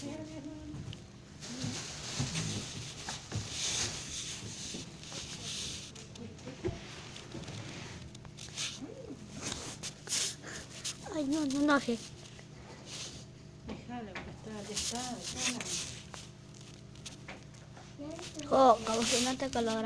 Ay, no, no enoje. Déjalo, que está. Oh, como que no te colora.